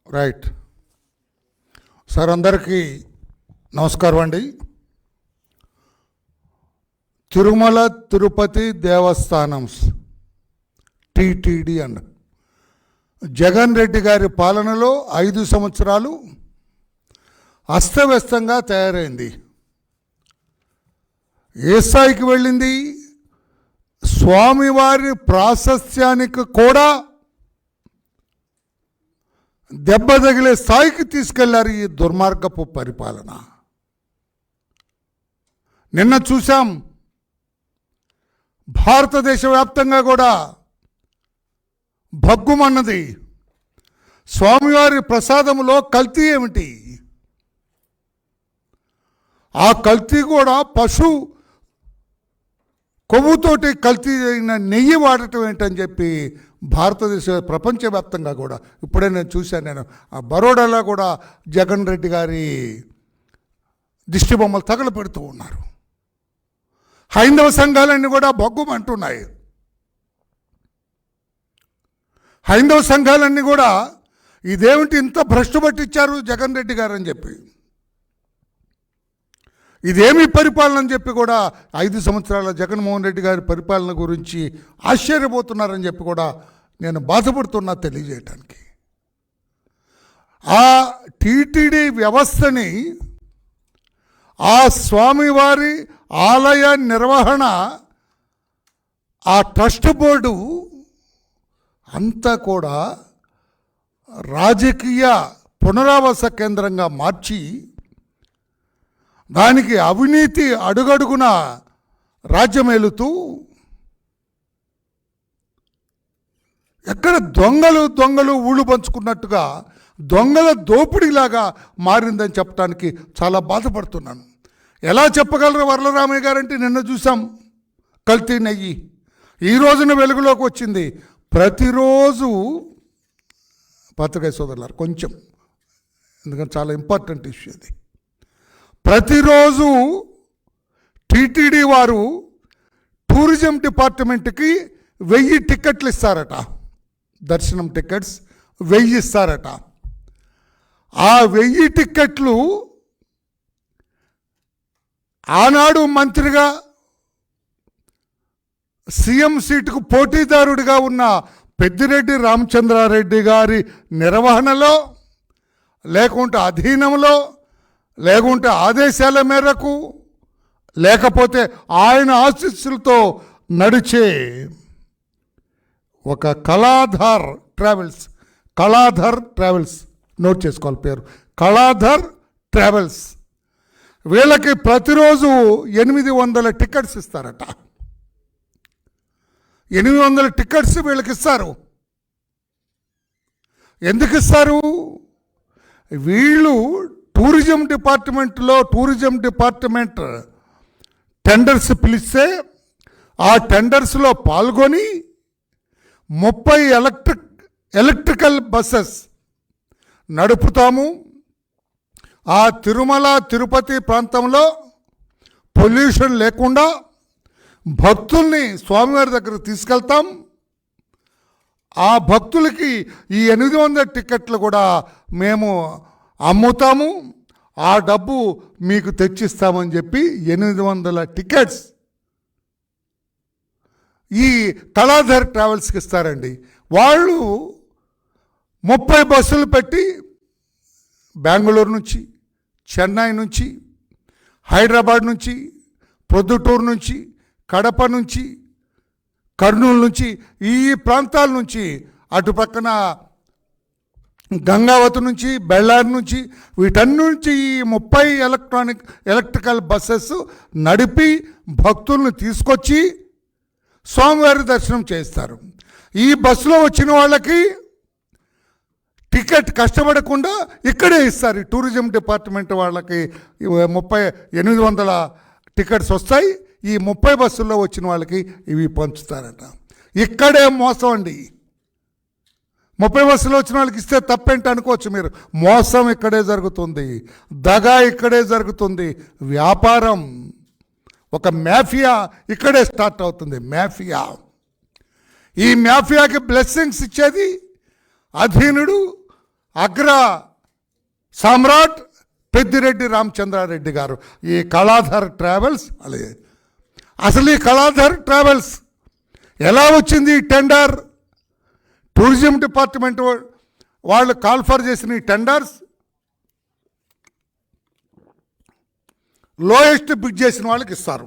Right sir, అందరికీ నమస్కారం అండి. తిరుమల తిరుపతి దేవస్థానం టీటీడీ అండి, జగన్ రెడ్డి గారి పాలనలో 5 సంవత్సరాలు అస్తవ్యస్తంగా తయారైంది. ఏ స్థాయికి వెళ్ళింది? స్వామివారి ప్రాశస్త్యానికి కూడా దెబ్బ తగిలే స్థాయికి తీసుకెళ్లారు ఈ దుర్మార్గపు పరిపాలన. నిన్న చూసాం, భారతదేశ వ్యాప్తంగా కూడా భగ్గుమన్నది. స్వామివారి ప్రసాదములో కల్తీ ఏమిటి? ఆ కల్తీ కూడా పశు కొవ్వుతోటి కల్తీ అయిన నెయ్యి వాడటం ఏంటని చెప్పి భారతదేశ ప్రపంచవ్యాప్తంగా కూడా ఇప్పుడే నేను చూశాను. ఆ బరోడాలో కూడా జగన్ రెడ్డి గారి దిష్టి బొమ్మలు తగలపెడుతూ ఉన్నారు. హైందవ సంఘాలన్నీ కూడా బొగ్గుమంటున్నాయి. హైందవ సంఘాలన్నీ కూడా ఇదేమిటి ఇంత భ్రష్టు పట్టించారు జగన్ రెడ్డి గారు అని చెప్పి, ఇదేమి పరిపాలన అని చెప్పి కూడా 5 సంవత్సరాల జగన్మోహన్ రెడ్డి గారి పరిపాలన గురించి ఆశ్చర్యపోతున్నారని చెప్పి కూడా నేను బాధపడుతున్నా తెలియజేయటానికి. ఆ టీటీడీ వ్యవస్థని, ఆ స్వామివారి ఆలయ నిర్వహణ, ఆ ట్రస్ట్ బోర్డు అంతా కూడా రాజకీయ పునరావాస కేంద్రంగా మార్చి దానికి అవినీతి అడుగడుగున రాజ్యమేలుతూ ఎక్కడ దొంగలు ఊళ్ళు పంచుకున్నట్టుగా దొంగల దోపిడీలాగా మారిందని చెప్పడానికి చాలా బాధపడుతున్నాను. ఎలా చెప్పగలరు వరలరామయ్య గారంటే, నిన్న చూసాం కల్తీ నెయ్యి, ఈ రోజున వెలుగులోకి వచ్చింది. ప్రతిరోజు పత్రికా సోదరులారు కొంచెం, ఎందుకంటే చాలా ఇంపార్టెంట్ ఇష్యూ అది. ప్రతిరోజు టీటీడీ వారు టూరిజం డిపార్ట్మెంట్కి 1000 టికెట్లు ఇస్తారట. దర్శనం టికెట్స్ 1000 ఇస్తారట. ఆ 1000 టికెట్లు ఆనాడు మంత్రిగా సీఎం సీటుకు పోటీదారుడిగా ఉన్న పెద్దిరెడ్డి రామచంద్రారెడ్డి గారి నిర్వహణలో, లేకుంటే అధీనంలో, లేకుంటే ఆదేశాల మేరకు, లేకపోతే ఆయన ఆశీస్సులతో నడిచే ఒక కళాధర్ ట్రావెల్స్ నోట్ చేసుకోవాలి పేరు, కళాధర్ ట్రావెల్స్, వీళ్ళకి ప్రతిరోజు 800 టికెట్స్ ఇస్తారట. 800 టికెట్స్ వీళ్ళకి ఇస్తారు. ఎందుకు ఇస్తారు? వీళ్ళు టూరిజం డిపార్ట్మెంట్ టెండర్స్ పిలిస్తే ఆ టెండర్స్లో పాల్గొని 30 ఎలక్ట్రికల్ బస్సెస్ నడుపుతాము. ఆ తిరుమల తిరుపతి ప్రాంతంలో పొల్యూషన్ లేకుండా భక్తుల్ని స్వామివారి దగ్గరకు తీసుకెళ్తాం. ఆ భక్తులకి ఈ 800 టికెట్లు కూడా మేము అమ్ముతాము, ఆ డబ్బు మీకు తెచ్చిస్తామని చెప్పి 800 టికెట్స్ ఈ కళాధర్ ట్రావెల్స్కి ఇస్తారండి. వాళ్ళు 30 బస్సులు పెట్టి బెంగళూరు నుంచి, చెన్నై నుంచి, హైదరాబాద్ నుంచి, ప్రొద్దుటూరు నుంచి, కడప నుంచి, కర్నూలు నుంచి, ఈ ప్రాంతాల నుంచి, అటు పక్కన గంగావతి నుంచి, బెళ్ళారి నుంచి, వీటన్ని నుంచి ఈ 30 ఎలక్ట్రికల్ బస్సెస్ నడిపి భక్తులను తీసుకొచ్చి స్వామివారి దర్శనం చేస్తారు. ఈ బస్సులో వచ్చిన వాళ్ళకి టికెట్ కష్టపడకుండా ఇక్కడే ఇస్తారు. ఈ టూరిజం డిపార్ట్మెంట్ వాళ్ళకి 800 టికెట్స్ వస్తాయి. ఈ 30 బస్సుల్లో వచ్చిన వాళ్ళకి ఇవి పంచుతారట. ఇక్కడే మోసం అండి. 30 బస్సులు వచ్చిన వాళ్ళకి ఇస్తే తప్పేంటి అనుకోవచ్చు మీరు. మోసం ఇక్కడే జరుగుతుంది, దగా ఇక్కడే జరుగుతుంది, వ్యాపారం, ఒక మాఫియా ఇక్కడే స్టార్ట్ అవుతుంది. మాఫియా, ఈ మాఫియాకి బ్లెస్సింగ్స్ ఇచ్చేది అధీనుడు, అగ్ర సామ్రాట్ పెద్దిరెడ్డి రామచంద్రారెడ్డి గారు. ఈ కళాధర్ ట్రావెల్స్ అలాగే అసలు ఈ కళాధర్ ట్రావెల్స్ ఎలా వచ్చింది ఈ టెండర్? టూరిజం డిపార్ట్మెంట్ వాళ్ళు కాల్ఫర్ చేసిన ఈ టెండర్స్ లోయెస్ట్ బిడ్ చేసిన వాళ్ళకి ఇస్తారు.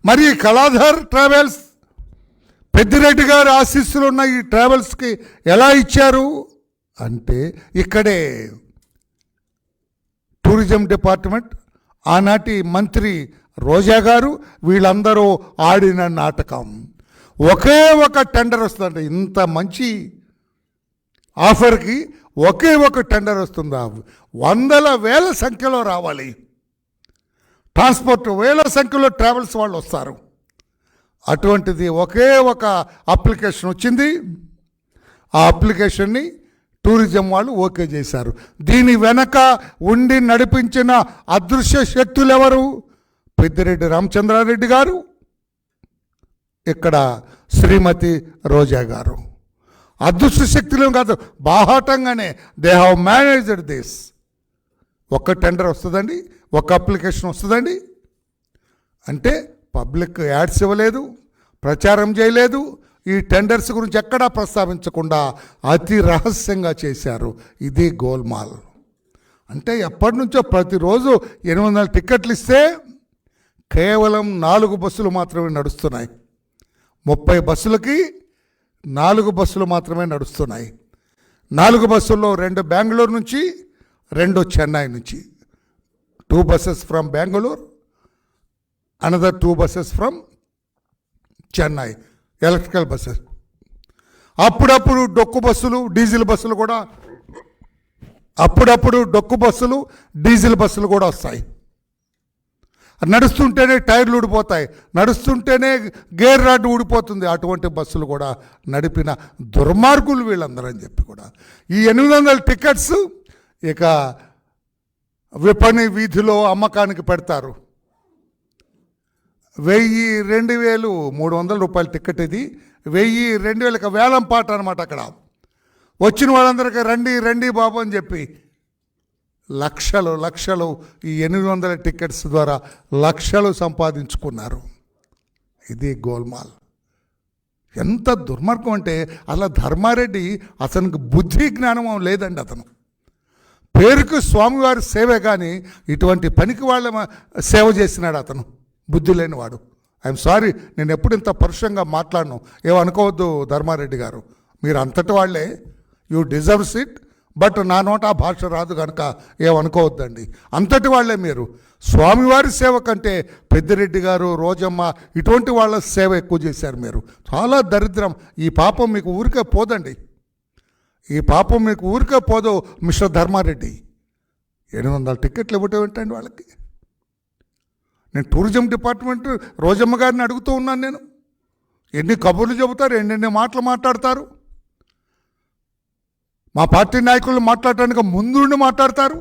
మరి కళాధర్ ట్రావెల్స్ పెద్దిరెడ్డి గారు ఆశీస్సులు ఉన్న ఈ ట్రావెల్స్కి ఎలా ఇచ్చారు అంటే ఇక్కడే టూరిజం డిపార్ట్మెంట్ ఆనాటి మంత్రి రోజా గారు వీళ్ళందరూ ఆడిన నాటకం. ఒకే ఒక టెండర్ వస్తుందంట. ఇంత మంచి ఆఫర్కి ఒకే ఒక టెండర్ వస్తుందా? వందల వేల సంఖ్యలో రావాలి. ట్రాన్స్పోర్ట్ వేల సంఖ్యలో ట్రావెల్స్ వాళ్ళు వస్తారు. అటువంటిది ఒకే ఒక అప్లికేషన్ వచ్చింది. ఆ అప్లికేషన్ని టూరిజం వాళ్ళు ఓకే చేశారు. దీని వెనక ఉండి నడిపించిన అదృశ్య శక్తులు ఎవరు? పెద్దిరెడ్డి రామచంద్రారెడ్డి గారు, ఇక్కడ శ్రీమతి రోజా గారు. అదృశ్య శక్తులు కాదు, బాహాటంగానే దే హ్యావ్ మేనేజ్డ్ దిస్. ఒక్క టెండర్ వస్తుందండి, ఒక అప్లికేషన్ వస్తుందండి. అంటే పబ్లిక్ యాడ్స్ ఇవ్వలేదు, ప్రచారం చేయలేదు, ఈ టెండర్స్ గురించి ఎక్కడా ప్రస్తావించకుండా అతి రహస్యంగా చేశారు. ఇది గోల్మాల్. అంటే ఎప్పటి నుంచో ప్రతిరోజు 800 టికెట్లు ఇస్తే కేవలం 4 బస్సులు మాత్రమే నడుస్తున్నాయి. 30 బస్సులకి 4 బస్సులు మాత్రమే నడుస్తున్నాయి. 4 బస్సుల్లో 2 బెంగళూరు నుంచి, 2 చెన్నై నుంచి. 2 buses from Bengaluru, another 2 buses from Chennai, electrical buses. అప్పుడప్పుడు డొక్కు బస్సులు, డీజిల్ బస్సులు కూడా, అప్పుడప్పుడు డొక్కు బస్సులు, డీజిల్ బస్సులు కూడా వస్తాయి. నడుస్తుంటేనే టైర్లు ఊడిపోతాయి, నడుస్తుంటేనే గేర్ రాడ్ ఊడిపోతుంది. అటువంటి బస్సులు కూడా నడిపిన దుర్మార్గులు వీళ్ళందరూ అని చెప్పి కూడా ఈ 800 టికెట్స్ ఇక విపణి వీధిలో అమ్మకానికి పెడతారు. 1000, 2000, 300 రూపాయల టికెట్ ఇది. 1000, 2000 వేలం పాట అనమాట. అక్కడ వచ్చిన వాళ్ళందరికీ రండి రండి బాబు అని చెప్పి లక్షలు లక్షలు ఈ 800 టికెట్స్ ద్వారా లక్షలు సంపాదించుకున్నారు. ఇది గోల్మాల్. ఎంత దుర్మార్గం అంటే అలా ధర్మారెడ్డి అతనికి బుద్ధి జ్ఞానం లేదండి. అతను పేరుకు స్వామివారి సేవే కానీ ఇటువంటి పనికి వాళ్ళ సేవ చేసినాడు అతను. బుద్ధి లేనివాడు. ఐఎమ్ సారీ, నేను ఎప్పుడు ఇంత పరుషంగా మాట్లాడను, ఏమనుకోవద్దు ధర్మారెడ్డి గారు. మీరు అంతటి వాళ్ళే, యూ డిజర్వ్స్ ఇట్. బట్ నా నోట ఆ భాష రాదు కనుక ఏమనుకోవద్దండి. అంతటి వాళ్ళే మీరు. స్వామివారి సేవ కంటే పెద్దిరెడ్డి గారు, రోజమ్మ ఇటువంటి వాళ్ళ సేవ ఎక్కువ చేశారు మీరు. చాలా దరిద్రం. ఈ పాపం మీకు ఊరికే పోదండి. ఈ పాపం మీకు ఊరికే పోదు మిస్టర్ ధర్మారెడ్డి. 800 టికెట్లు ఇవ్వటం ఏంటండి వాళ్ళకి? నేను టూరిజం డిపార్ట్మెంట్ రోజమ్మ గారిని అడుగుతూ ఉన్నాను. నేను ఎన్ని కబుర్లు చెబుతారు, ఎన్నెన్ని మాటలు మాట్లాడతారు. మా పార్టీ నాయకులు మాట్లాడటానికి ముందుండి మాట్లాడతారు.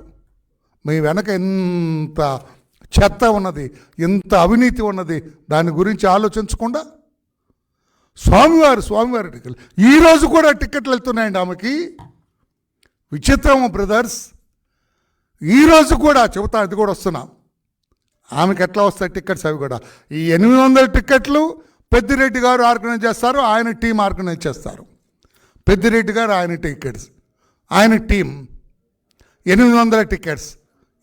మీ వెనక ఎంత చెత్త ఉన్నది, ఎంత అవినీతి ఉన్నది, దాని గురించి ఆలోచించకుండా స్వామివారి టికెట్లు ఈరోజు కూడా టికెట్లు వెళ్తున్నాయండి ఆమెకి. విచిత్రం బ్రదర్స్. ఈరోజు కూడా చెబుతా, అది కూడా వస్తున్నా. ఆమెకి ఎట్లా వస్తాయి టికెట్స్? అవి కూడా ఈ 800 టికెట్లు పెద్దిరెడ్డి గారు ఆర్గనైజ్ చేస్తారు, ఆయన టీం ఆర్గనైజ్ చేస్తారు. పెద్దిరెడ్డి గారు ఆయన టికెట్స్, ఆయన టీం 800 టికెట్స్.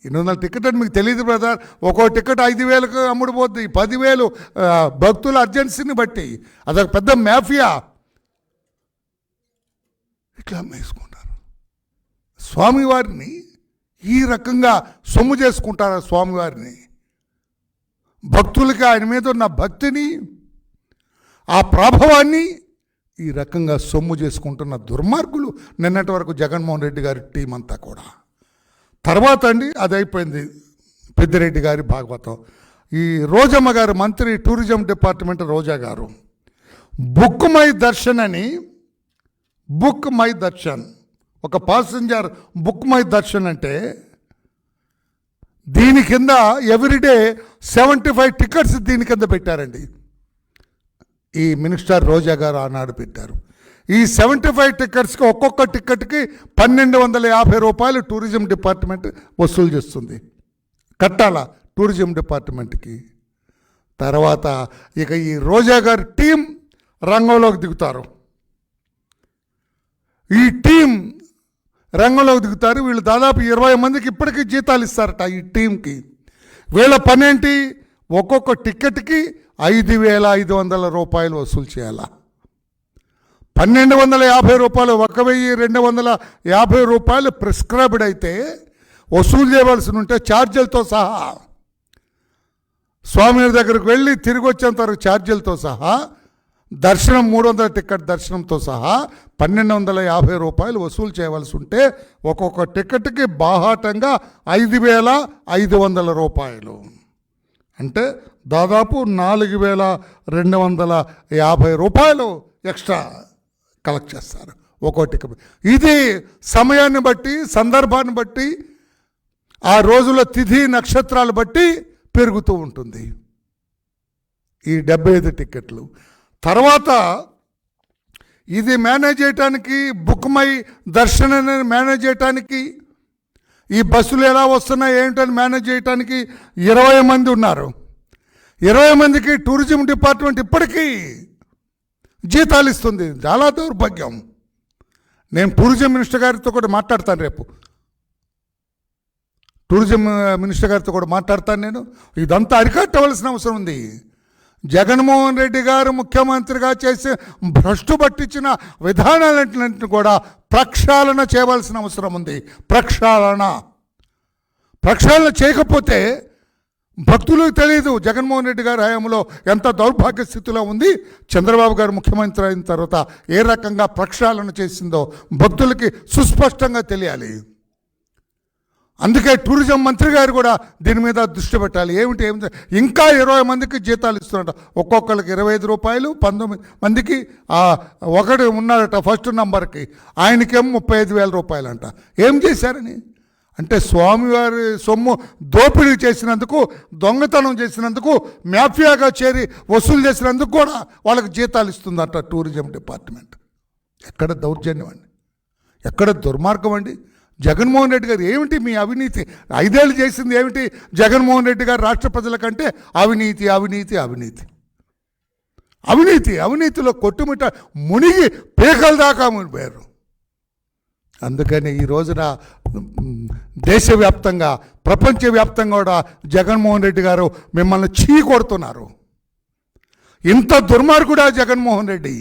800 టికెట్ అని మీకు తెలియదు బ్రదర్. ఒక్కో టికెట్ 5,000కు అమ్ముడుపోద్ది. 10,000 భక్తుల అర్జెన్సీని బట్టి. అదొక పెద్ద మాఫియా. ఇట్లా అమ్మేసుకుంటారు. స్వామివారిని ఈ రకంగా సొమ్ము చేసుకుంటారు. స్వామివారిని, భక్తులకి ఆయన మీద ఉన్న భక్తిని, ఆ ప్రభావాన్ని ఈ రకంగా సొమ్ము చేసుకుంటున్న దుర్మార్గులు నిన్నటి వరకు జగన్మోహన్ రెడ్డి గారి టీం అంతా కూడా. తర్వాత అండి అది అయిపోయింది పెద్దిరెడ్డి గారి భాగవతం. ఈ రోజమ్మ గారు మంత్రి టూరిజం డిపార్ట్మెంట్ రోజా గారు బుక్ మై దర్శన్ అని, బుక్ మై దర్శన్, ఒక పాసెంజర్ బుక్ మై దర్శన్ అంటే దీని కింద ఎవ్రీడే 75 టికెట్స్ దీని కింద పెట్టారండి. ఈ మినిస్టర్ రోజా గారు ఆనాడు పెట్టారు. ఈ 75 టికెట్స్కి ఒక్కొక్క టికెట్కి 1250 రూపాయలు టూరిజం డిపార్ట్మెంట్ వసూలు చేస్తుంది, కట్టాలా టూరిజం డిపార్ట్మెంట్కి. తర్వాత ఇక ఈ రోజా గారి టీం రంగంలోకి దిగుతారు. ఈ టీం రంగంలోకి దిగుతారు. వీళ్ళు దాదాపు 20 మందికి ఇప్పటికీ జీతాలు ఇస్తారట ఈ టీంకి. వీళ్ళ పనేంటి, ఒక్కొక్క టికెట్కి 5500 రూపాయలు వసూలు చేయాలా. 1250 రూపాయలు, 1250 రూపాయలు ప్రిస్క్రైబ్డ్ అయితే వసూలు చేయవలసి ఉంటే ఛార్జీలతో సహా, స్వామి దగ్గరకు వెళ్ళి తిరిగి వచ్చేంత వరకు ఛార్జీలతో సహా, దర్శనం 300 టికెట్ దర్శనంతో సహా 1250 రూపాయలు వసూలు చేయవలసి ఉంటే ఒక్కొక్క టికెట్కి బాహాటంగా 5500 రూపాయలు, అంటే దాదాపు 4250 రూపాయలు ఎక్స్ట్రా కలెక్ట్ చేస్తారు ఒక్కో టికెట్. ఇది సమయాన్ని బట్టి, సందర్భాన్ని బట్టి, ఆ రోజుల తిథి నక్షత్రాలు బట్టి పెరుగుతూ ఉంటుంది ఈ 75 టికెట్లు. తర్వాత ఇది మేనేజ్ చేయటానికి, బుక్ మై దర్శనాన్ని మేనేజ్ చేయటానికి, ఈ బస్సులు ఎలా వస్తున్నాయి ఏంటని మేనేజ్ చేయటానికి 20 మంది ఉన్నారు. 20 మందికి టూరిజం డిపార్ట్మెంట్ ఇప్పటికీ జీతాలు ఇస్తుంది. చాలా దౌర్భాగ్యం. నేను టూరిజం మినిస్టర్ గారితో కూడా మాట్లాడతాను రేపు. టూరిజం మినిస్టర్ గారితో కూడా మాట్లాడతాను నేను. ఇదంతా అరికట్టవలసిన అవసరం ఉంది. జగన్మోహన్ రెడ్డి గారు ముఖ్యమంత్రిగా చేసే భ్రష్టు పట్టించిన విధానాలన్నింటినీ కూడా ప్రక్షాళన చేయవలసిన అవసరం ఉంది. ప్రక్షాళన చేయకపోతే భక్తులకు తెలియదు జగన్మోహన్ రెడ్డి గారి హయాంలో ఎంత దౌర్భాగ్య స్థితిలో ఉంది, చంద్రబాబు గారు ముఖ్యమంత్రి అయిన తర్వాత ఏ రకంగా ప్రక్షాళన చేసిందో భక్తులకి సుస్పష్టంగా తెలియాలి. అందుకే టూరిజం మంత్రి గారు కూడా దీని మీద దృష్టి పెట్టాలి. ఏమిటి ఇంకా 20 మందికి జీతాలు ఇస్తున్నారట. ఒక్కొక్కరికి 25 రూపాయలు, 19 మందికి ఒకటి ఉన్నారట ఫస్ట్ నంబర్కి, ఆయనకేమో 35,000 రూపాయలు అంట. ఏం చేశారని అంటే స్వామివారి సొమ్ము దోపిడీ చేసినందుకు, దొంగతనం చేసినందుకు, మాఫియాగా చేరి వసూలు చేసినందుకు కూడా వాళ్ళకి జీతాలు ఇస్తుందట టూరిజం డిపార్ట్మెంట్. ఎక్కడ దౌర్జన్యం అండి, ఎక్కడ దుర్మార్గం అండి. జగన్మోహన్ రెడ్డి గారు ఏమిటి మీ అవినీతి? 5 ఏళ్ళు చేసింది ఏమిటి జగన్మోహన్ రెడ్డి గారు రాష్ట్ర ప్రజల కంటే? అవినీతి అవినీతి అవినీతి అవినీతి అవినీతిలో కొట్టుమిట్ట మునిగి పేకల దాకా మునిపోయారు. అందుకని ఈ రోజున దేశవ్యాప్తంగా, ప్రపంచవ్యాప్తంగా కూడా జగన్మోహన్ రెడ్డి గారు మిమ్మల్ని చీ కొడుతున్నారు. ఇంత దుర్మార్గుడా జగన్మోహన్ రెడ్డి?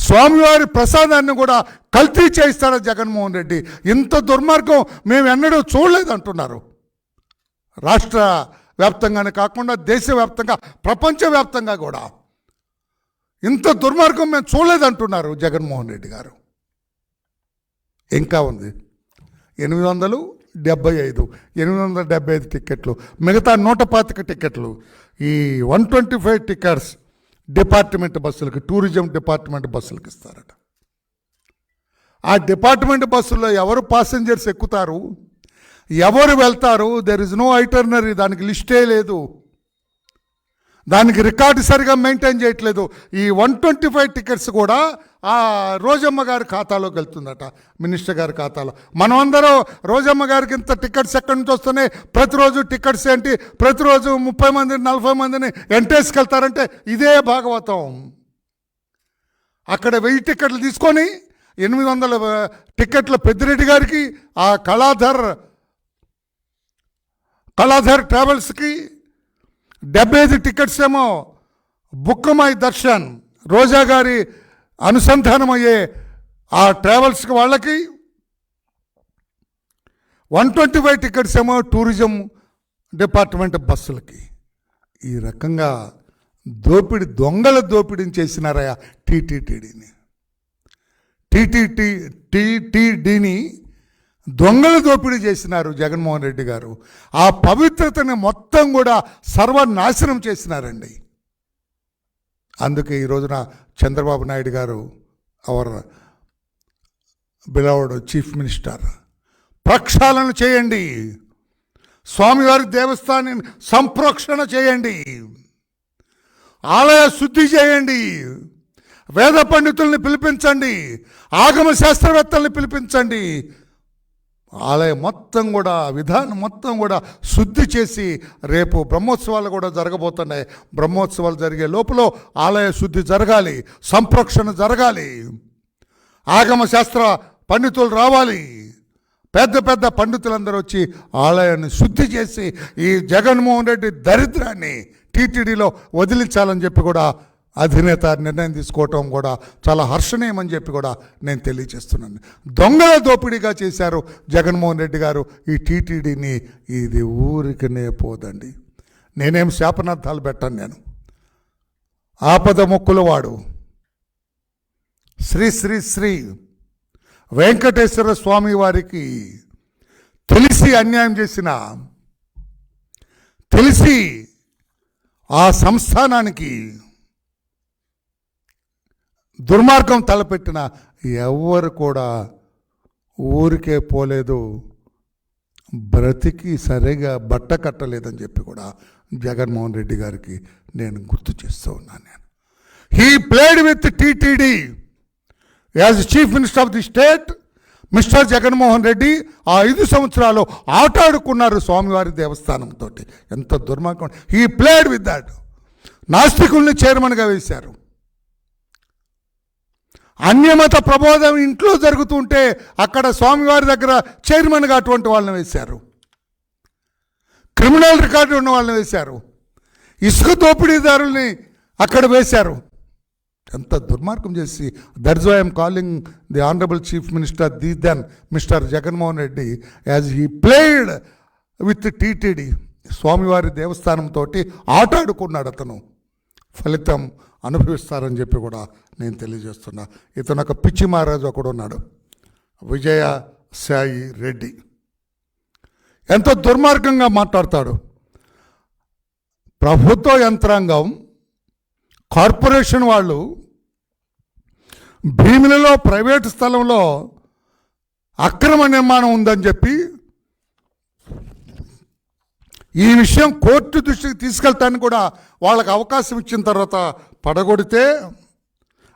స్వామివారి ప్రసాదాన్ని కూడా కల్తీ చేయిస్తారా జగన్మోహన్ రెడ్డి? ఇంత దుర్మార్గం మేము ఎన్నడూ చూడలేదంటున్నారు. రాష్ట్ర వ్యాప్తంగానే కాకుండా దేశవ్యాప్తంగా, ప్రపంచవ్యాప్తంగా కూడా ఇంత దుర్మార్గం మేము చూడలేదంటున్నారు జగన్మోహన్ రెడ్డి గారు. ఇంకా ఉంది 875 టికెట్లు, మిగతా 125 టికెట్లు, ఈ 125 టికెట్స్ డిపార్ట్మెంట్ బస్సులకి, టూరిజం డిపార్ట్మెంట్ బస్సులకి ఇస్తారట. ఆ డిపార్ట్మెంట్ బస్సుల్లో ఎవరు పాసెంజర్స్ ఎక్కుతారు, ఎవరు వెళ్తారు? There is no itinerary. దానికి లిస్టే లేదు, దానికి రికార్డు సరిగా మెయింటైన్ చేయట్లేదు. ఈ 125 టికెట్స్ కూడా ఆ రోజమ్మ గారి ఖాతాలోకి వెళ్తుందట, మినిస్టర్ గారి ఖాతాలో. మనమందరం రోజమ్మ గారికి ఇంత టికెట్స్ ఎక్కడి నుంచి వస్తున్నాయి, ప్రతిరోజు టికెట్స్ ఏంటి, ప్రతిరోజు 30 మందిని 40 మందిని ఎంటేసుకెళ్తారంటే ఇదే భాగవతం. అక్కడ 1000 టికెట్లు తీసుకొని 800 టికెట్ల పెద్దిరెడ్డి గారికి, ఆ కళాధర్ ట్రావెల్స్కి 75 టికెట్స్ ఏమో బుక్ మై దర్శన్, రోజా గారి అనుసంధానం అయ్యే ఆ ట్రావెల్స్కి వాళ్ళకి, 125 టికెట్స్ ఏమో టూరిజం డిపార్ట్మెంట్ బస్సులకి. ఈ రకంగా దొంగల దోపిడీని చేసినారయ్యా టీటీడీని దొంగల దోపిడీ చేసినారు జగన్మోహన్ రెడ్డి గారు. ఆ పవిత్రతని మొత్తం కూడా సర్వనాశనం చేసినారండి. అందుకే ఈ రోజున చంద్రబాబు నాయుడు గారు, అవర్ బిలవ్డ్ చీఫ్ మినిస్టర్, ప్రక్షాళన చేయండి, స్వామివారి దేవస్థానాన్ని సంప్రోక్షణ చేయండి, ఆలయ శుద్ధి చేయండి, వేద పండితుల్ని పిలిపించండి, ఆగమ శాస్త్రవేత్తల్ని పిలిపించండి. ఆలయం మొత్తం కూడా, విధానం మొత్తం కూడా శుద్ధి చేసి, రేపు బ్రహ్మోత్సవాలు కూడా జరగబోతున్నాయి. బ్రహ్మోత్సవాలు జరిగే లోపల ఆలయ శుద్ధి జరగాలి, సంప్రోక్షణ జరగాలి, ఆగమ శాస్త్ర పండితులు రావాలి, పెద్ద పెద్ద పండితులందరూ వచ్చి ఆలయాన్ని శుద్ధి చేసి ఈ జగన్మోహన్ రెడ్డి దరిద్రాన్ని టీటీడీలో వదిలించాలని చెప్పి కూడా అధినేత నిర్ణయం తీసుకోవటం కూడా చాలా హర్షణీయమని చెప్పి కూడా నేను తెలియజేస్తున్నాను. దొంగల దోపిడీగా చేశారు జగన్మోహన్ రెడ్డి గారు ఈ టీటీడీని. ఇది ఊరికనే పోదండి. నేనేం శాపనార్థాలు పెట్టాను. నేను ఆపద మొక్కుల వాడు శ్రీ శ్రీ శ్రీ వెంకటేశ్వర స్వామి వారికి తెలిసి అన్యాయం చేసిన, తెలిసి ఆ సంస్థానానికి దుర్మార్గం తలపెట్టిన ఎవరు కూడా ఊరికే పోలేదు, బ్రతికి సరిగా బట్ట కట్టలేదని చెప్పి కూడా జగన్మోహన్ రెడ్డి గారికి నేను గుర్తు చేస్తూ ఉన్నాను. He played with TTD as chief minister of the state. Mister Jaganmohan Reddy ఆ 5 సంవత్సరాలు ఆటాడుకున్నారు స్వామివారి దేవస్థానంతో. ఎంత దుర్మార్గం. He played with that. నాస్తికుల్ని చైర్మన్గా వేశారు. అన్యమత ప్రబోధం ఇంట్లో జరుగుతుంటే అక్కడ స్వామివారి దగ్గర చైర్మన్గా అటువంటి వాళ్ళని వేశారు. క్రిమినల్ రికార్డు ఉన్న వాళ్ళని వేశారు. ఇసుక దోపిడీదారుల్ని అక్కడ వేశారు. ఎంత దుర్మార్గం చేసి, that's why I'm calling the honourable chief minister the then mister Jaganmohan Reddy as he played with TTD. స్వామివారి దేవస్థానంతో ఆటాడుకున్నాడు అతను. ఫలితం అనుభవిస్తారని చెప్పి కూడా నేను తెలియజేస్తున్నా. ఇతను ఒక పిచ్చి మహారాజు ఒకడు ఉన్నాడు, విజయ సాయి రెడ్డి. ఎంతో దుర్మార్గంగా మాట్లాడతాడు. ప్రభుత్వ యంత్రాంగం, కార్పొరేషన్ వాళ్ళు భీమిలలో ప్రైవేటు స్థలంలో అక్రమ నిర్మాణం ఉందని చెప్పి ఈ విషయం కోర్టు దృష్టికి తీసుకెళ్తానికి కూడా వాళ్ళకి అవకాశం ఇచ్చిన తర్వాత పడగొడితే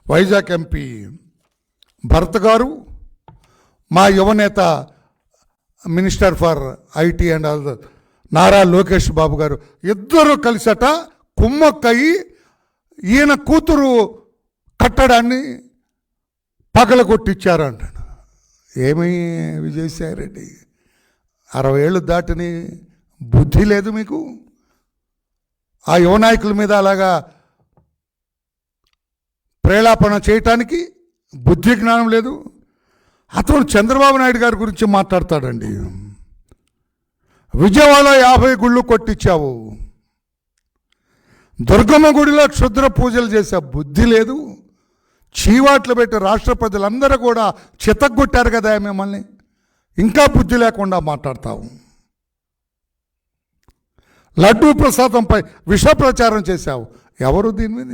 వైజాగ్ ఎంపీ భరత్ గారు, మా యువనేత minister for IT and other Nara Lokesh Babu garu ఇద్దరు కలిసట కుమ్మక్కయి ఈయన కూతురు కట్టడాన్ని పగలగొట్టిచ్చారు అంటాడు. ఏమి విజయసాయి రెడ్డి, 60 ఏళ్ళు దాటిని బుద్ధి లేదు మీకు? ఆ యువ నాయకుల మీద అలాగా ప్రేలాపన చేయటానికి బుద్ధి జ్ఞానం లేదు. అతను చంద్రబాబు నాయుడు గారి గురించి మాట్లాడతాడండి. విజయవాడలో 50 గుళ్ళు కొట్టించావు, దుర్గమ్మ గుడిలో క్షుద్ర పూజలు చేసే బుద్ధి లేదు. చీవాట్లు పెట్టి రాష్ట్ర ప్రజలందరూ కూడా చితగ్గొట్టారు కదా మిమ్మల్ని, ఇంకా బుద్ధి లేకుండా మాట్లాడతావు. లడ్డూ ప్రసాదంపై విష ప్రచారం చేశావు. ఎవరు దీని మీద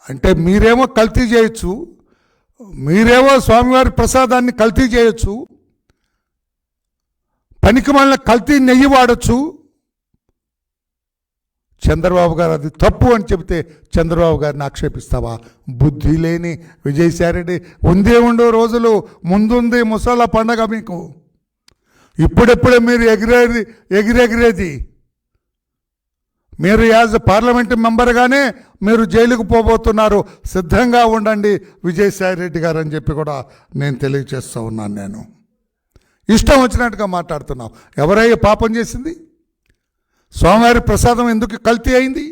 అంటే? మీరేమో కల్తీ చేయొచ్చు, మీరేమో స్వామివారి ప్రసాదాన్ని కల్తీ చేయొచ్చు, పనికి మళ్ళీ కల్తీ నెయ్యి వాడచ్చు. చంద్రబాబు గారు అది తప్పు అని చెబితే చంద్రబాబు గారిని ఆక్షేపిస్తావా? బుద్ధి లేని విజయసాయిరెడ్డి. ఉండే ఉండో రోజులు ముందుంది ముసళ్ళ పండగ మీకు. ఇప్పుడెప్పుడే మీరు ఎగిరెగిరేది. మీరు యాజ్ పార్లమెంట్ మెంబర్గానే మీరు జైలుకు పోబోతున్నారు, సిద్ధంగా ఉండండి విజయసాయిరెడ్డి గారు అని చెప్పి కూడా నేను తెలియజేస్తూ ఉన్నాను. నేను ఇష్టం వచ్చినట్టుగా మాట్లాడుతున్నావు. ఎవరయ్యే పాపం చేసింది? స్వామివారి ప్రసాదం ఎందుకు కల్తీ అయింది?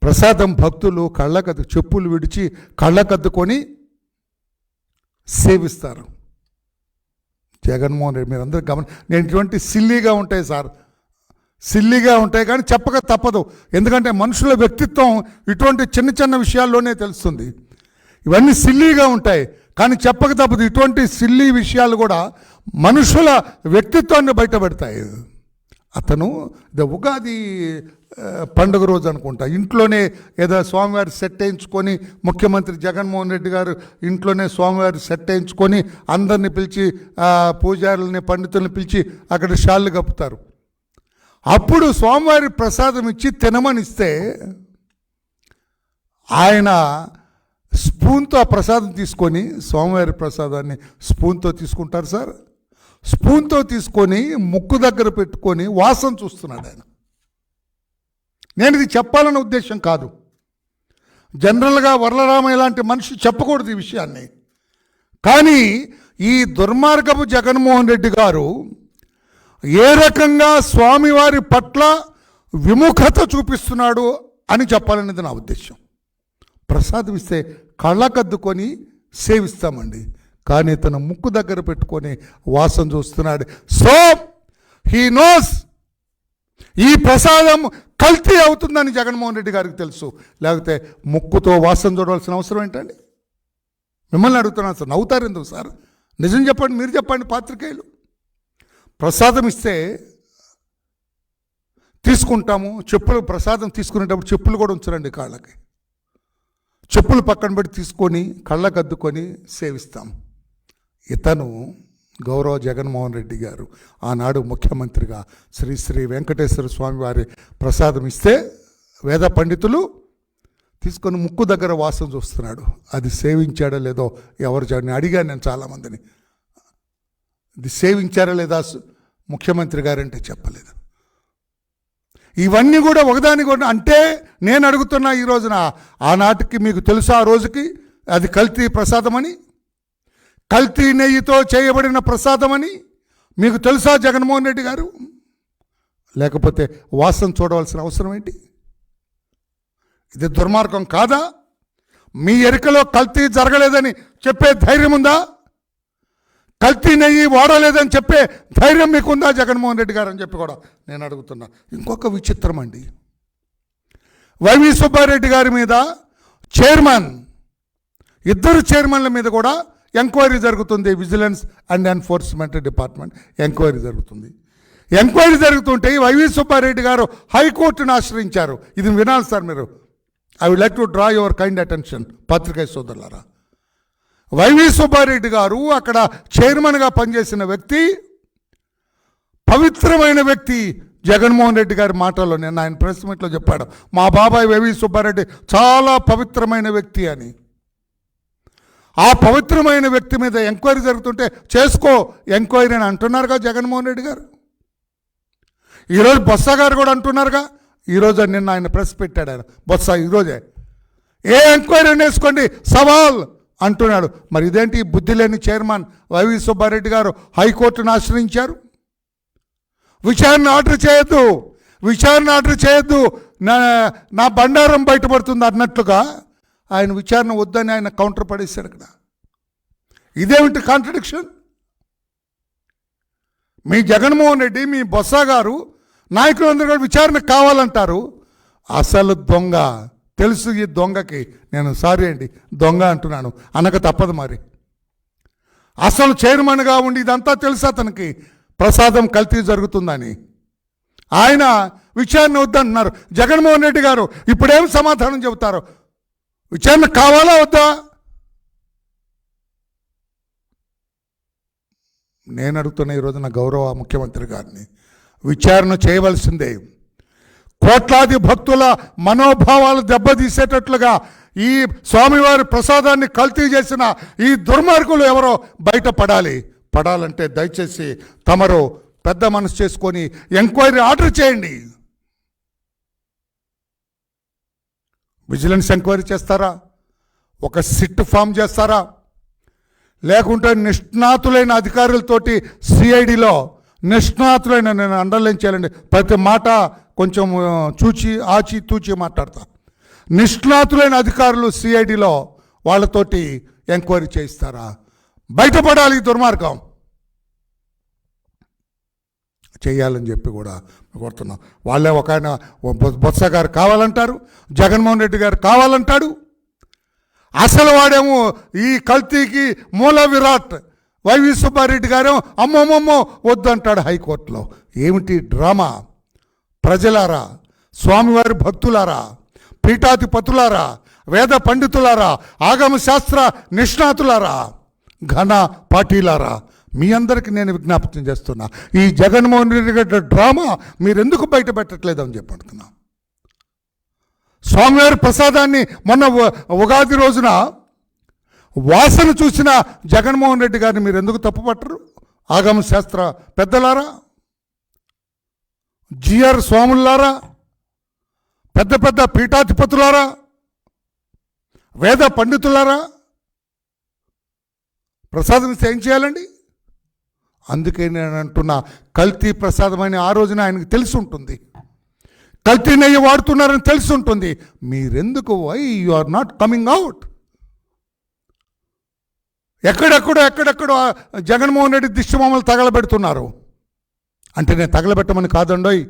ప్రసాదం భక్తులు కళ్ళకద్దు చెప్పులు విడిచి కళ్ళకద్దుకొని సేవిస్తారు. జగన్మోహన్ రెడ్డి మీరందరూ నేను ఇటువంటి సిల్లీగా ఉంటాయి సార్, సిల్లీగా ఉంటాయి కానీ చెప్పక తప్పదు. ఎందుకంటే మనుషుల వ్యక్తిత్వం ఇటువంటి చిన్న చిన్న విషయాల్లోనే తెలుస్తుంది. ఇవన్నీ సిల్లీగా ఉంటాయి కానీ చెప్పక తప్పదు. ఇటువంటి సిల్లీ విషయాలు కూడా మనుషుల వ్యక్తిత్వాన్ని బయటపెడతాయి. అతను ఉగాది పండుగ రోజు అనుకుంటా ఇంట్లోనే ఏదో స్వామివారి సెట్ వేయించుకొని, ముఖ్యమంత్రి జగన్మోహన్ రెడ్డి గారు ఇంట్లోనే స్వామివారి సెట్ వేయించుకొని అందరిని పిలిచి పూజారులని పండితుల్ని పిలిచి అక్కడ షాళ్ళు కప్పుతారు. అప్పుడు స్వామివారి ప్రసాదం ఇచ్చి తినమనిస్తే ఆయన స్పూన్తో ఆ ప్రసాదం తీసుకొని, స్వామివారి ప్రసాదాన్ని స్పూన్తో తీసుకుంటారు సార్. స్పూన్తో తీసుకొని ముక్కు దగ్గర పెట్టుకొని వాసన చూస్తున్నాడు ఆయన. నేను ఇది చెప్పాలన్న ఉద్దేశం కాదు. జనరల్గా వరలరామయ్య లాంటి మనిషి చెప్పకూడదు ఈ విషయాన్ని. కానీ ఈ దుర్మార్గపు జగన్మోహన్ రెడ్డి గారు ఏ రకంగా స్వామివారి పట్ల విముఖత చూపిస్తున్నాడు అని చెప్పాలనేది నా ఉద్దేశం. ప్రసాదం ఇస్తే కళ్ళకద్దుకొని సేవిస్తామండి, కానీ తన ముక్కు దగ్గర పెట్టుకొని వాసన చూస్తున్నాడు. సో హీ నోస్ ఈ ప్రసాదం కల్తీ అవుతుందని జగన్మోహన్ రెడ్డి గారికి తెలుసు. లేకపోతే ముక్కుతో వాసన చూడవలసిన అవసరం ఏంటండి? మిమ్మల్ని అడుగుతున్నాను సార్. నవ్వుతారు ఎందుకు సార్? నిజం చెప్పండి, మీరు చెప్పండి పాత్రికేయులు. ప్రసాదం ఇస్తే తీసుకుంటాము. చెప్పులు ప్రసాదం తీసుకునేటప్పుడు చెప్పులు కూడా ఉంచరండి కాళ్ళకి. చెప్పులు పక్కన పెట్టి తీసుకొని కళ్ళకు అద్దుకొని సేవిస్తాం. ఇతను గౌరవ జగన్మోహన్ రెడ్డి గారు ఆనాడు ముఖ్యమంత్రిగా శ్రీ శ్రీ వెంకటేశ్వర స్వామి వారి ప్రసాదం ఇస్తే వేద పండితులు తీసుకొని ముక్కు దగ్గర వాసన చూస్తున్నాడు. అది సేవించాడో లేదో ఎవరు అడిగాను నేను చాలామందిని. ఇది సేవించారా లేదా ముఖ్యమంత్రి గారంటే చెప్పలేదు. ఇవన్నీ కూడా ఒకదాని కూడా అంటే నేను అడుగుతున్నా ఈ రోజున, ఆనాటికి మీకు తెలుసా ఆ రోజుకి అది కల్తీ ప్రసాదమని, కల్తీ నెయ్యితో చేయబడిన ప్రసాదమని మీకు తెలుసా జగన్మోహన్ రెడ్డి గారు? లేకపోతే వాసన చూడవలసిన అవసరం ఏంటి? ఇది దుర్మార్గం కాదా? మీ ఎరికలో కల్తీ జరగలేదని చెప్పే ధైర్యం ఉందా? కల్తీ నెయ్యి వాడలేదని చెప్పే ధైర్యం మీకుందా జగన్మోహన్ రెడ్డి గారు అని చెప్పి కూడా నేను అడుగుతున్నా. ఇంకొక విచిత్రం అండి, వైవి సుబ్బారెడ్డి గారి మీద ఇద్దరు చైర్మన్ల మీద కూడా ఎంక్వైరీ జరుగుతుంది. Vigilance and enforcement department enquiry జరుగుతుంది. ఎంక్వైరీ జరుగుతుంటే వైవి సుబ్బారెడ్డి గారు హైకోర్టును ఆశ్రయించారు. ఇది వినాలి సార్ మీరు. I would like to draw your kind attention పాత్రికేయ సోదరులారా. వైవి సుబ్బారెడ్డి గారు అక్కడ చైర్మన్గా పనిచేసిన వ్యక్తి, పవిత్రమైన వ్యక్తి. జగన్మోహన్ రెడ్డి గారి మాటల్లో నేను ఆయన ప్రెస్ మీట్లో చెప్పాడు, మా బాబాయ్ వైవి సుబ్బారెడ్డి చాలా పవిత్రమైన వ్యక్తి అని. ఆ పవిత్రమైన వ్యక్తి మీద ఎంక్వైరీ జరుగుతుంటే చేసుకో ఎంక్వైరీ అని అంటున్నారుగా జగన్మోహన్ రెడ్డి గారు. ఈరోజు బొత్స గారు కూడా అంటున్నారుగా. ఈరోజు నిన్న ఆయన ప్రెస్ పెట్టాడు ఆయన బొత్స, ఈరోజే ఏ ఎంక్వైరీ వేసుకోండి సవాల్ అంటున్నాడు. మరి ఇదేంటి బుద్ధి లేని చైర్మన్ వైవి సుబ్బారెడ్డి గారు హైకోర్టును ఆశ్రయించారు. విచారణ ఆర్డర్ చేయొద్దు, నా బండారం బయటపడుతుంది అన్నట్లుగా ఆయన విచారణ వద్దని ఆయన కౌంటర్ పడేశాడు అక్కడ. ఇదేమిటి కాంట్రడిక్షన్? మీ జగన్మోహన్ రెడ్డి, మీ బొత్స గారు, నాయకులందరూ కూడా విచారణ కావాలంటారు. అసలు దొంగ తెలుసు ఈ దొంగకి. నేను సారీ అండి దొంగ అంటున్నాను, అనక తప్పదు. మరి అసలు చైర్మన్గా ఉండి ఇదంతా తెలుసు అతనికి, ప్రసాదం కల్తీ జరుగుతుందని. ఆయన విచారణ వద్దంటున్నారు. జగన్మోహన్ రెడ్డి గారు ఇప్పుడేం సమాధానం చెబుతారు? విచారణ కావాలా వద్దా? నేను అడుగుతున్న ఈరోజు నా గౌరవ ముఖ్యమంత్రి గారిని, విచారణ చేయవలసిందే. కోట్లాది భక్తుల మనోభావాలు దెబ్బతీసేటట్లుగా ఈ స్వామివారి ప్రసాదాన్ని కల్తీ చేసిన ఈ దుర్మార్గులు ఎవరో పడాలంటే దయచేసి తమరు పెద్ద మనసు చేసుకొని ఎంక్వైరీ ఆర్డర్ చేయండి. విజిలెన్స్ ఎంక్వైరీ చేస్తారా? ఒక సిట్ ఫామ్ చేస్తారా? లేకుంటే నిష్ణాతులైన అధికారులతోటి సిఐడిలో నిష్ణాతులైన, నేను అండర్లైన్ చేయాలండి ప్రతి మాట కొంచెం తూచి మాట్లాడతా, నిష్ణాతులైన అధికారులు సిఐడిలో వాళ్ళతోటి ఎంక్వైరీ చేయిస్తారా? బయటపడాలి ఈ దుర్మార్గం చేయాలని చెప్పి కూడా కోరుతున్నాం. వాళ్ళే ఒక ఆయన బొత్స గారు కావాలంటారు, జగన్మోహన్ రెడ్డి గారు కావాలంటాడు. అసలు వాడేమో ఈ కల్తీకి మూల విరాట్ వైవి సుబ్బారెడ్డి గారు అమ్మమ్మమ్మో వద్దంటాడు హైకోర్టులో. ఏమిటి డ్రామా? ప్రజలారా, స్వామివారి భక్తులారా, పీఠాధిపతులారా, వేద పండితులారా, ఆగమ శాస్త్ర నిష్ణాతులారా, ఘన పార్టీలారా, మీ అందరికీ నేను విజ్ఞాపనం చేస్తున్నా, ఈ జగన్మోహన్ రెడ్డి గారి డ్రామా మీరు ఎందుకు బయట పెట్టట్లేదు అని చెప్పి అంటున్నా. స్వామివారి ప్రసాదాన్ని మొన్న ఉగాది రోజున వాసన చూసిన జగన్మోహన్ రెడ్డి గారిని మీరు ఎందుకు తప్పుపట్టరు? ఆగమ శాస్త్ర పెద్దలారా, జిఆర్ స్వాములారా, పెద్ద పెద్ద పీఠాధిపతులారా, వేద పండితులారా, ప్రసాదం ఏం చేయాలండి? అందుకే నేను అంటున్నా, కల్తీ ప్రసాదం అని ఆ రోజున ఆయనకు తెలిసి ఉంటుంది, కల్తీ నెయ్యి వాడుతున్నారని తెలిసి ఉంటుంది. మీరెందుకు why you are not coming out? ఎక్కడెక్కడో జగన్మోహన్ రెడ్డి దిష్టిబొమ్మలు తగలబెడుతున్నారు. అంటే నేను తగలబెట్టమని కాదండోయ్,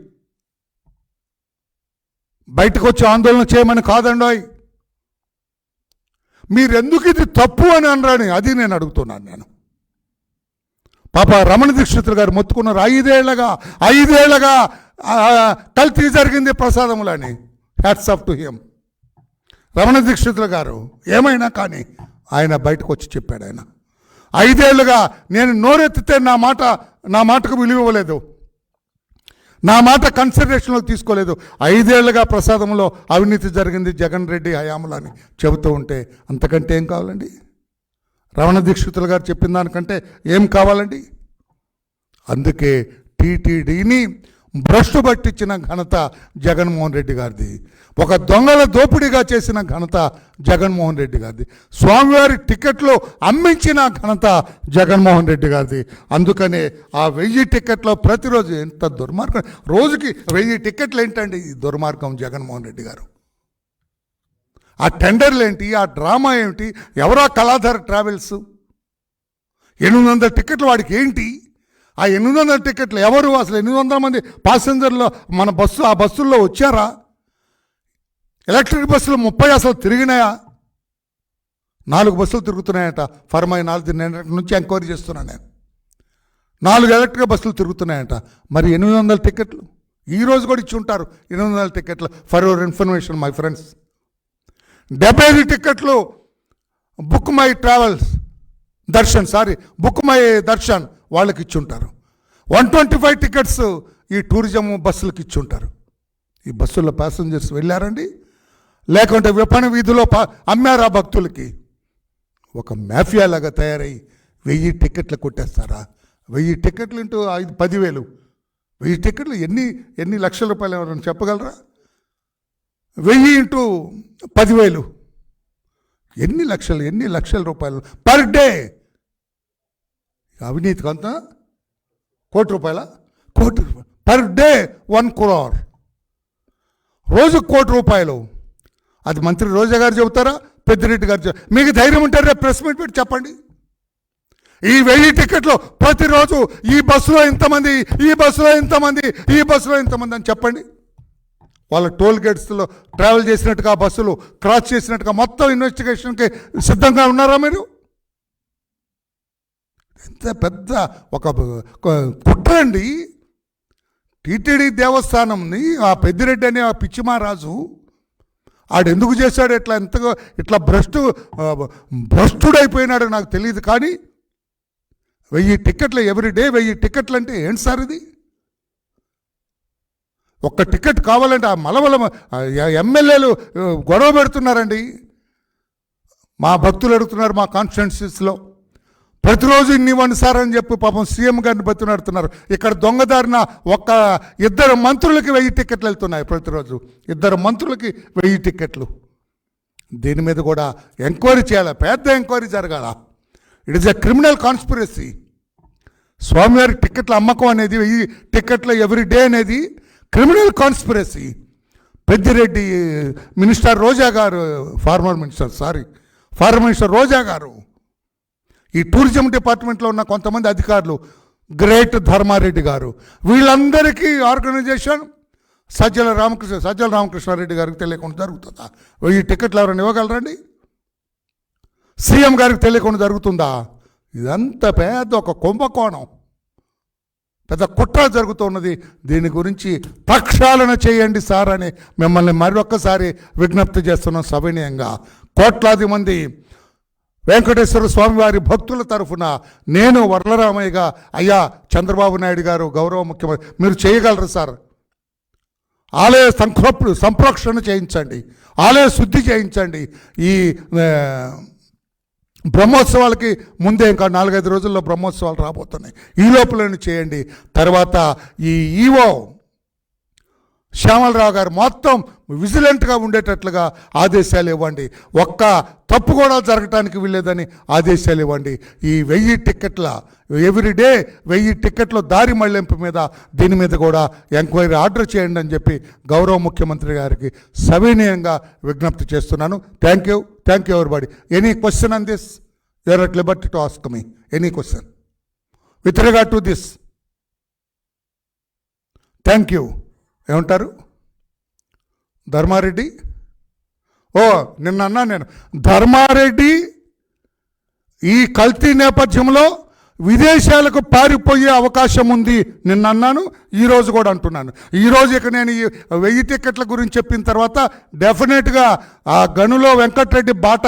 బయటకు వచ్చి ఆందోళన చేయమని కాదండోయ్, మీరెందుకు ఇది తప్పు అని అనరాని అది నేను అడుగుతున్నాను. నేను పాప రమణ దీక్షితులు గారు మొత్తుకున్నారు, 5 ఏళ్ళగా కల్తీ జరిగింది ప్రసాదములని. Hats off to him. Ramana Dikshitulu garu ఏమైనా కానీ ఆయన బయటకు వచ్చి చెప్పాడు. ఆయన 5 ఏళ్ళుగా నేను నోరెత్తితే నా మాటకు విలువ ఇవ్వలేదు, నా మాట కన్సిడరేషన్లోకి తీసుకోలేదు. 5 ఏళ్ళుగా ప్రసాదంలో అవినీతి జరిగింది జగన్ రెడ్డి హయాంలో అని చెబుతూ ఉంటే అంతకంటే ఏం కావాలండి? రమణ దీక్షితులు గారు చెప్పిన దానికంటే ఏం కావాలండి? అందుకే టీటీడీని భ్రష్టు పట్టించిన ఘనత జగన్మోహన్ రెడ్డి గారిది, ఒక దొంగల దోపిడీగా చేసిన ఘనత జగన్మోహన్ రెడ్డి గారిది, స్వామివారి టికెట్లు అమ్మించిన ఘనత జగన్మోహన్ రెడ్డి గారిది. అందుకనే ఆ 1000 టికెట్లో ప్రతిరోజు ఎంత దుర్మార్గం, రోజుకి 1000 టికెట్లు ఏంటండి ఈ దుర్మార్గం జగన్మోహన్ రెడ్డి గారు. ఆ టెండర్లు ఏంటి, ఆ డ్రామా ఏమిటి, ఎవరో కళాధర్ ట్రావెల్స్ 800 టికెట్లు వాడికి ఏంటి? ఆ 800 టికెట్లు ఎవరు? అసలు 800 మంది ప్యాసింజర్లు మన ఆ బస్సుల్లో వచ్చారా? ఎలక్ట్రిక్ బస్సులు 30 అసలు తిరిగినాయా? 4 బస్సులు తిరుగుతున్నాయట. ఫర్మై 4 నుంచి ఎంక్వైరీ చేస్తున్నాను నేను. 4 ఎలక్ట్రిక్ బస్సులు తిరుగుతున్నాయట. మరి 800 టికెట్లు ఈరోజు కూడా ఇచ్చి ఉంటారు. 800 టికెట్లు for your information my friends. 75 టికెట్లు book my travels book my Darshan వాళ్ళకి ఇచ్చుంటారు. 125 టికెట్స్ ఈ టూరిజం బస్సులకు ఇచ్చుంటారు. ఈ బస్సుల్లో ప్యాసింజర్స్ వెళ్ళారండి, లేకుంటే విపణి వీధిలో అమ్మారా భక్తులకి? ఒక మాఫియా లాగా తయారై 1000 టికెట్లు కొట్టేస్తారా? 1000 టికెట్లు ఇంటూ 10,000, 1000 టికెట్లు ఎన్ని లక్షల రూపాయలు ఎవరైనా చెప్పగలరా? 1000 ఇంటూ 10,000 ఎన్ని లక్షల రూపాయలు పర్ డే. అవినీతికి అంతా కోటి రూపాయల పర్ డే 1 crore, రోజు 1 కోటి రూపాయలు. అది మంత్రి రోజా గారు చెబుతారా, పెద్దిరెడ్డి గారు మీకు ధైర్యం ఉంటారా? ప్రెస్ మీట్ పెట్టి చెప్పండి. ఈ 1000 టికెట్లు ప్రతిరోజు ఈ బస్సులో ఇంతమంది, ఈ బస్సులో ఇంతమంది, ఈ బస్సులో ఇంతమంది అని చెప్పండి. వాళ్ళ టోల్ గేట్స్లో ట్రావెల్ చేసినట్టుగా, బస్సులు క్రాస్ చేసినట్టుగా మొత్తం ఇన్వెస్టిగేషన్కి సిద్ధంగా ఉన్నారా మీరు? ఎంత పెద్ద ఒక కుట్ర అండి. టీటీడీ దేవస్థానంని ఆ పెద్దిరెడ్డి అనే ఆ పిచ్చిమారాజు ఆడెందుకు చేశాడు ఇట్లా భ్రష్టుడైపోయినాడు నాకు తెలియదు. కానీ 1000 టికెట్లు ఎవ్రీడే, 1000 టికెట్లు అంటే ఏంటి సార్ ఇది? ఒక్క టికెట్ కావాలంటే ఆ మలవల ఎమ్మెల్యేలు గొడవ పెడుతున్నారండి. మా భక్తులు అడుగుతున్నారు మా కాన్స్టిట్యున్సీస్లో, ప్రతిరోజు ఇవ్వండి సార్ అని చెప్పి పాపం సీఎం గారిని బతినాడుతున్నారు. ఇక్కడ దొంగదారిన 2 మంత్రులకి 1000 టికెట్లు వెళ్తున్నాయి ప్రతిరోజు. 2 మంత్రులకి 1000 టికెట్లు. దీని మీద కూడా ఎంక్వైరీ చేయాలి, పెద్ద ఎంక్వైరీ జరగాల. It is a criminal conspiracy. స్వామివారి టికెట్ల అమ్మకం అనేది, 1000 టికెట్ల ఎవ్రీడే అనేది క్రిమినల్ కాన్స్పిరసీ. పెద్దిరెడ్డి మినిస్టర్ రోజా గారు, ఫార్మర్ మినిస్టర్ రోజా గారు, ఈ టూరిజం డిపార్ట్మెంట్లో ఉన్న కొంతమంది అధికారులు, గ్రేట్ ధర్మారెడ్డి గారు, వీళ్ళందరికీ ఆర్గనైజేషన్ సజ్జల రామకృష్ణారెడ్డి గారికి తెలియకుండా జరుగుతుందా? 1000 టికెట్లు ఎవరైనా ఇవ్వగలరండి? సీఎం గారికి తెలియకుండా జరుగుతుందా? ఇదంతా పెద్ద ఒక కుంభకోణం, పెద్ద కుట్ర జరుగుతున్నది. దీని గురించి ప్రక్షాళన చేయండి సార్ అని మిమ్మల్ని మరొక్కసారి విజ్ఞప్తి చేస్తున్నాం సవినయంగా. కోట్లాది మంది వెంకటేశ్వర స్వామివారి భక్తుల తరఫున నేను వరలరామయ్యగా, అయ్యా చంద్రబాబు నాయుడు గారు గౌరవ ముఖ్యమంత్రి, మీరు చేయగలరు సార్. ఆలయ సంప్రోక్షణ చేయించండి, ఆలయ శుద్ధి చేయించండి. ఈ బ్రహ్మోత్సవాలకి ముందే ఇంకా 4-5 రోజుల్లో బ్రహ్మోత్సవాలు రాబోతున్నాయి. ఈ లోపలని చేయండి. తర్వాత ఈ ఈవో శ్యామలరావు గారు మొత్తం విజిలెంట్గా ఉండేటట్లుగా ఆదేశాలు ఇవ్వండి. ఒక్క తప్పు కూడా జరగటానికి వీల్లేదని ఆదేశాలు ఇవ్వండి. ఈ 1000 టిక్కెట్ల ఎవ్రీడే 1000 టిక్కెట్ల దారి మళ్లింపు మీద దీని మీద కూడా ఎంక్వైరీ ఆర్డర్ చేయండి అని చెప్పి గౌరవ ముఖ్యమంత్రి గారికి సవినయంగా విజ్ఞప్తి చేస్తున్నాను. Thank you everybody. Any question on this? You are at liberty to ask me any question with regard to this. Thank you. ఏమంటారు ధర్మారెడ్డి? నిన్న అన్నా నేను, ధర్మారెడ్డి ఈ కల్తీ నేపథ్యంలో విదేశాలకు పారిపోయే అవకాశం ఉంది నిన్న అన్నాను, ఈరోజు కూడా అంటున్నాను. ఈరోజు ఇక నేను ఈ 1000 టిక్కెట్ల గురించి చెప్పిన తర్వాత డెఫినెట్గా ఆ గనులో వెంకటరెడ్డి బాట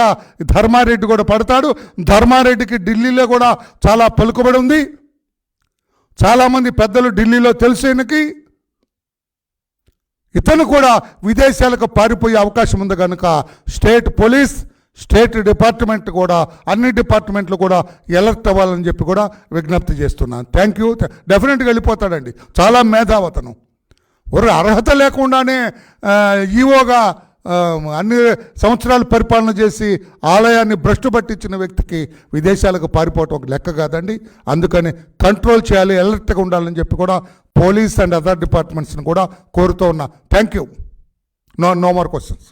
ధర్మారెడ్డి కూడా పడతాడు. ధర్మారెడ్డికి ఢిల్లీలో కూడా చాలా పలుకుబడి ఉంది. చాలామంది పెద్దలు ఢిల్లీలో తెలిసేనకి ఇతను కూడా విదేశాలకు పారిపోయే అవకాశం ఉంది కనుక స్టేట్ పోలీస్, స్టేట్ డిపార్ట్మెంట్ కూడా, అన్ని డిపార్ట్మెంట్లు కూడా అలర్ట్ అవ్వాలని చెప్పి కూడా విజ్ఞప్తి చేస్తున్నాను. Thank you. డెఫినెట్గా వెళ్ళిపోతాడండి. చాలా మేధావతను. అర్హత లేకుండానే ఈవోగా అన్ని సంవత్సరాలు పరిపాలన చేసి ఆలయాన్ని భ్రష్టు పట్టించిన వ్యక్తికి విదేశాలకు పారిపోవటం ఒక లెక్క కాదండి. అందుకని కంట్రోల్ చేయాలి, అలర్ట్గా ఉండాలని చెప్పి కూడా పోలీస్ అండ్ అదర్ డిపార్ట్మెంట్స్ని కూడా కోరుతూ ఉన్నా. Thank you. No more questions.